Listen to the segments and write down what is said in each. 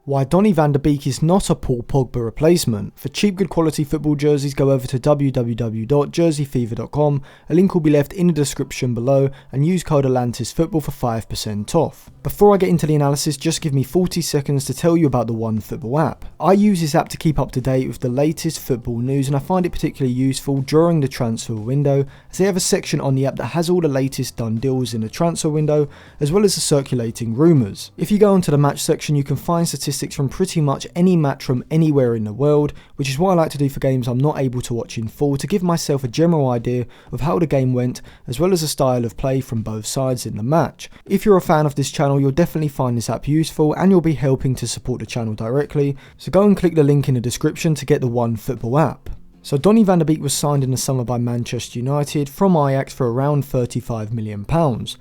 Why Donny van de Beek is not a Paul Pogba replacement. For cheap good quality football jerseys, go over to www.jerseyfever.com, a link will be left in the description below, and use code atlantisfootball for 5% off. Before I get into the analysis, just give me 40 seconds to tell you about the OneFootball app. I use this app to keep up to date with the latest football news, and I find it particularly useful during the transfer window, as they have a section on the app that has all the latest done deals in the transfer window, as well as the circulating rumours. If you go onto the match section, you can find statistics from pretty much any match from anywhere in the world, which is what I like to do for games I'm not able to watch in full, to give myself a general idea of how the game went, as well as a style of play from both sides in the match. If you're a fan of this channel, you'll definitely find this app useful, and you'll be helping to support the channel directly, so go and click the link in the description to get the OneFootball app. So Donny van de Beek was signed in the summer by Manchester United from Ajax for around £35 million.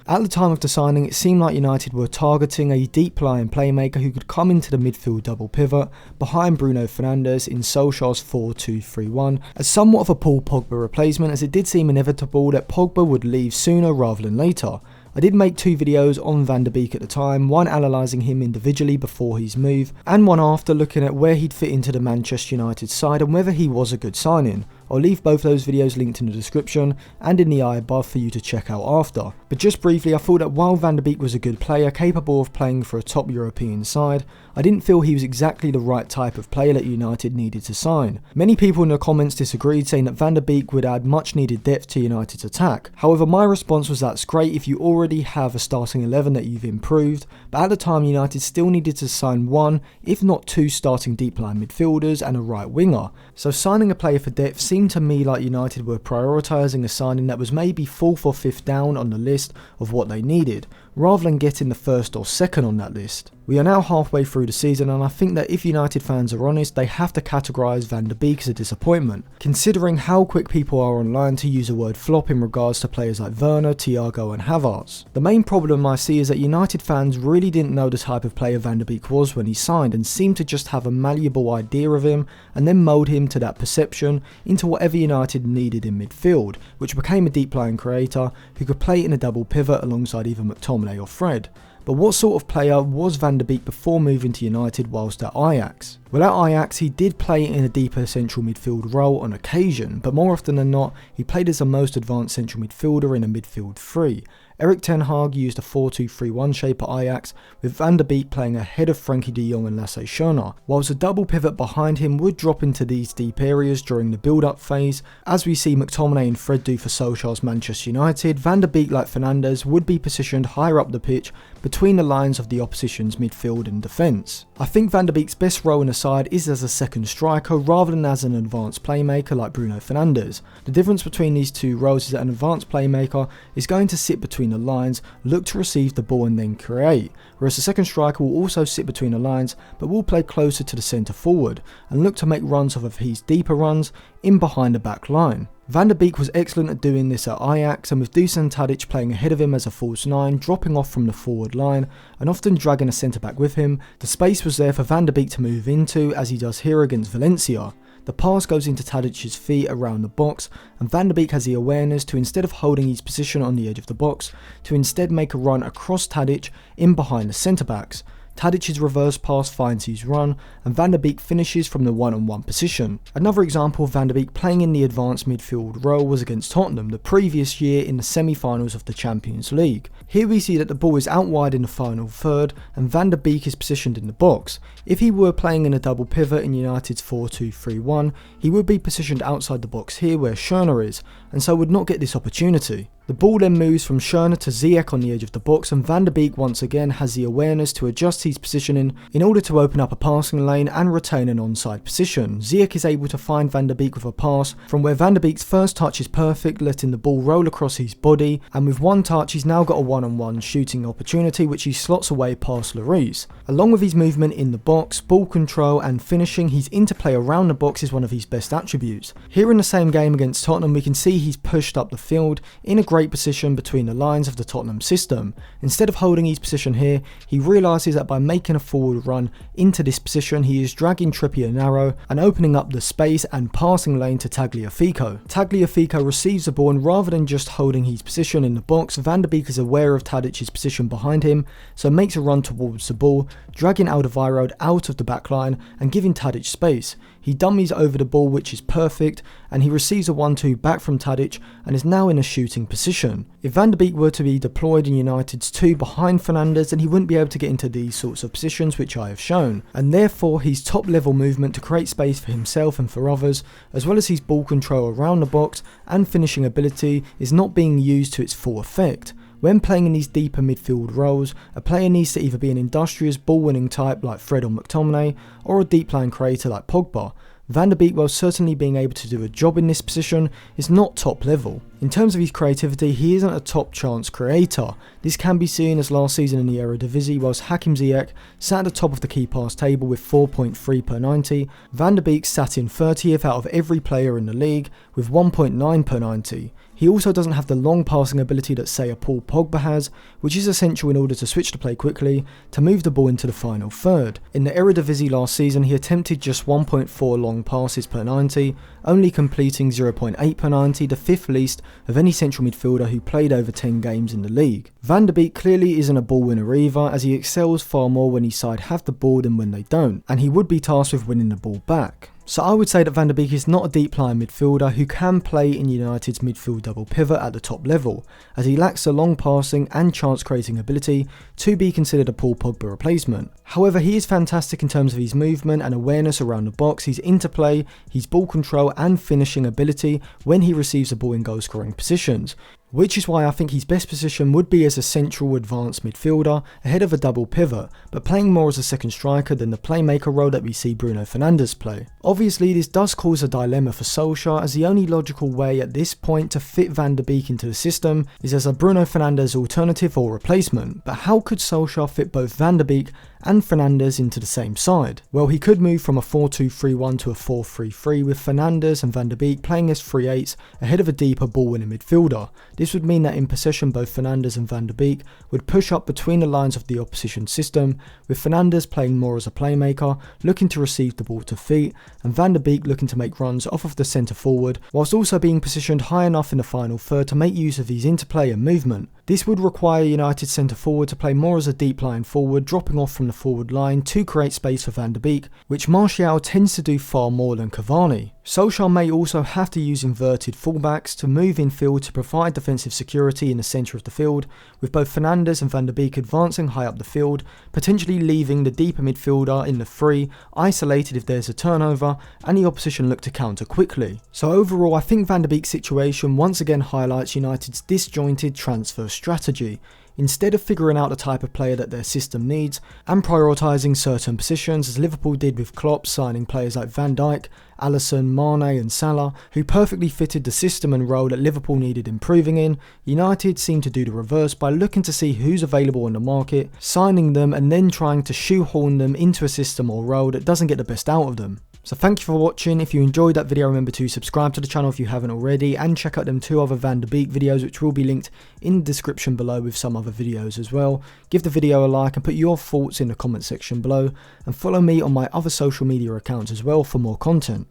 At the time of the signing, it seemed like United were targeting a deep-lying playmaker who could come into the midfield double pivot behind Bruno Fernandes in Solskjaer's 4-2-3-1 as somewhat of a Paul Pogba replacement, as it did seem inevitable that Pogba would leave sooner rather than later. I did make two videos on Van de Beek at the time, one analysing him individually before his move, and one after looking at where he'd fit into the Manchester United side and whether he was a good signing. I'll leave both those videos linked in the description and in the eye above for you to check out after. But just briefly, I thought that while Van de Beek was a good player capable of playing for a top European side, I didn't feel he was exactly the right type of player that United needed to sign. Many people in the comments disagreed, saying that Van de Beek would add much needed depth to United's attack. However, my response was that's great if you already have a starting 11 that you've improved, but at the time United still needed to sign one, if not two starting deep line midfielders and a right winger. So signing a player for depth seemed to me like United were prioritising a signing that was maybe 4th or 5th down on the list of what they needed, rather than getting the 1st or 2nd on that list. We are now halfway through the season, and I think that if United fans are honest, they have to categorise Van de Beek as a disappointment, considering how quick people are online to use the word flop in regards to players like Werner, Thiago and Havertz. The main problem I see is that United fans really didn't know the type of player Van de Beek was when he signed, and seemed to just have a malleable idea of him and then mould him to that perception into whatever United needed in midfield, which became a deep line creator who could play in a double pivot alongside either McTominay or Fred. But what sort of player was Van de Beek before moving to United whilst at Ajax? Well, at Ajax he did play in a deeper central midfield role on occasion, but more often than not he played as the most advanced central midfielder in a midfield three. Erik ten Hag used a 4-2-3-1 shape at Ajax, with Van de Beek playing ahead of Frenkie de Jong and Lasse Schöne, whilst a double pivot behind him would drop into these deep areas during the build-up phase. As we see McTominay and Fred do for Solskjaer's Manchester United, Van de Beek, like Fernandes, would be positioned higher up the pitch between the lines of the opposition's midfield and defence. I think Van de Beek's best role in the side is as a second striker rather than as an advanced playmaker like Bruno Fernandes. The difference between these two roles is that an advanced playmaker is going to sit between the lines, look to receive the ball and then create, whereas the second striker will also sit between the lines but will play closer to the centre forward and look to make runs off of his deeper runs in behind the back line. Van de Beek was excellent at doing this at Ajax, and with Dusan Tadic playing ahead of him as a false 9, dropping off from the forward line and often dragging a centre back with him, the space was there for Van de Beek to move into, as he does here against Valencia. The pass goes into Tadic's feet around the box, and Van de Beek has the awareness to, instead of holding his position on the edge of the box, to instead make a run across Tadic in behind the centre backs. Tadic's reverse pass finds his run, and Van de Beek finishes from the one-on-one position. Another example of Van de Beek playing in the advanced midfield role was against Tottenham the previous year in the semi-finals of the Champions League. Here we see that the ball is out wide in the final third, and Van de Beek is positioned in the box. If he were playing in a double pivot in United's 4-2-3-1, he would be positioned outside the box here where Schöne is, and so would not get this opportunity. The ball then moves from Schöne to Ziyech on the edge of the box, and Van de Beek once again has the awareness to adjust his positioning in order to open up a passing lane and retain an onside position. Ziyech is able to find Van de Beek with a pass from where Van de Beek's first touch is perfect, letting the ball roll across his body, and with one touch he's now got a one-on-one shooting opportunity which he slots away past Lloris. Along with his movement in the box, ball control and finishing, his interplay around the box is one of his best attributes. Here in the same game against Tottenham we can see he's pushed up the field in a great position between the lines of the Tottenham system. Instead of holding his position here, he realises that by making a forward run into this position, he is dragging Trippier narrow and opening up the space and passing lane to Tagliafico. Tagliafico receives the ball, and rather than just holding his position in the box, Van de Beek is aware of Tadic's position behind him, so makes a run towards the ball, dragging Alderweireld out of the backline and giving Tadic space. He dummies over the ball, which is perfect, and he receives a 1-2 back from Tadic and is now in a shooting position. If Van de Beek were to be deployed in United's 2 behind Fernandes, then he wouldn't be able to get into these sorts of positions which I have shown, and therefore his top level movement to create space for himself and for others, as well as his ball control around the box and finishing ability, is not being used to its full effect. When playing in these deeper midfield roles, a player needs to either be an industrious ball-winning type like Fred or McTominay, or a deep line creator like Pogba. Van de Beek, while certainly being able to do a job in this position, is not top level. In terms of his creativity, he isn't a top chance creator. This can be seen as last season in the Eredivisie, whilst Hakim Ziyech sat at the top of the key pass table with 4.3 per 90, Van de Beek sat in 30th out of every player in the league with 1.9 per 90. He also doesn't have the long passing ability that say a Paul Pogba has, which is essential in order to switch the play quickly to move the ball into the final third. In the Eredivisie last season, he attempted just 1.4 long passes per 90, only completing 0.8 per 90, the 5th least of any central midfielder who played over 10 games in the league. Van de Beek clearly isn't a ball winner either, as he excels far more when his side have the ball than when they don't, and he would be tasked with winning the ball back. So I would say that Van de Beek is not a deep line midfielder who can play in United's midfield double pivot at the top level, as he lacks the long passing and chance creating ability to be considered a Paul Pogba replacement. However, he is fantastic in terms of his movement and awareness around the box, his interplay, his ball control and finishing ability when he receives the ball in goal scoring positions, which is why I think his best position would be as a central advanced midfielder ahead of a double pivot, but playing more as a second striker than the playmaker role that we see Bruno Fernandes play. Obviously, this does cause a dilemma for Solskjaer, as the only logical way at this point to fit Van de Beek into the system is as a Bruno Fernandes alternative or replacement, but how could Solskjaer fit both Van de Beek and Fernandes into the same side? Well, he could move from a 4-2-3-1 to a 4-3-3 with Fernandes and Van de Beek playing as 3/8 ahead of a deeper ball-winning midfielder. This would mean that in possession both Fernandes and Van de Beek would push up between the lines of the opposition system, with Fernandes playing more as a playmaker, looking to receive the ball to feet, and Van de Beek looking to make runs off of the centre forward, whilst also being positioned high enough in the final third to make use of his interplay and movement. This would require United centre forward to play more as a deep line forward, dropping off from the forward line to create space for Van de Beek, which Martial tends to do far more than Cavani. Solskjaer may also have to use inverted fullbacks to move infield to provide defensive security in the centre of the field, with both Fernandes and Van de Beek advancing high up the field, potentially leaving the deeper midfielder in the 3 isolated if there's a turnover and the opposition look to counter quickly. So overall, I think Van de Beek's situation once again highlights United's disjointed transfer strategy. Instead of figuring out the type of player that their system needs and prioritising certain positions, as Liverpool did with Klopp signing players like Van Dijk, Alisson, Mane and Salah, who perfectly fitted the system and role that Liverpool needed improving in, United seemed to do the reverse by looking to see who's available on the market, signing them and then trying to shoehorn them into a system or role that doesn't get the best out of them. So thank you for watching. If you enjoyed that video, remember to subscribe to the channel if you haven't already, and check out them 2 other Van de Beek videos which will be linked in the description below with some other videos as well. Give the video a like and put your thoughts in the comment section below, and follow me on my other social media accounts as well for more content.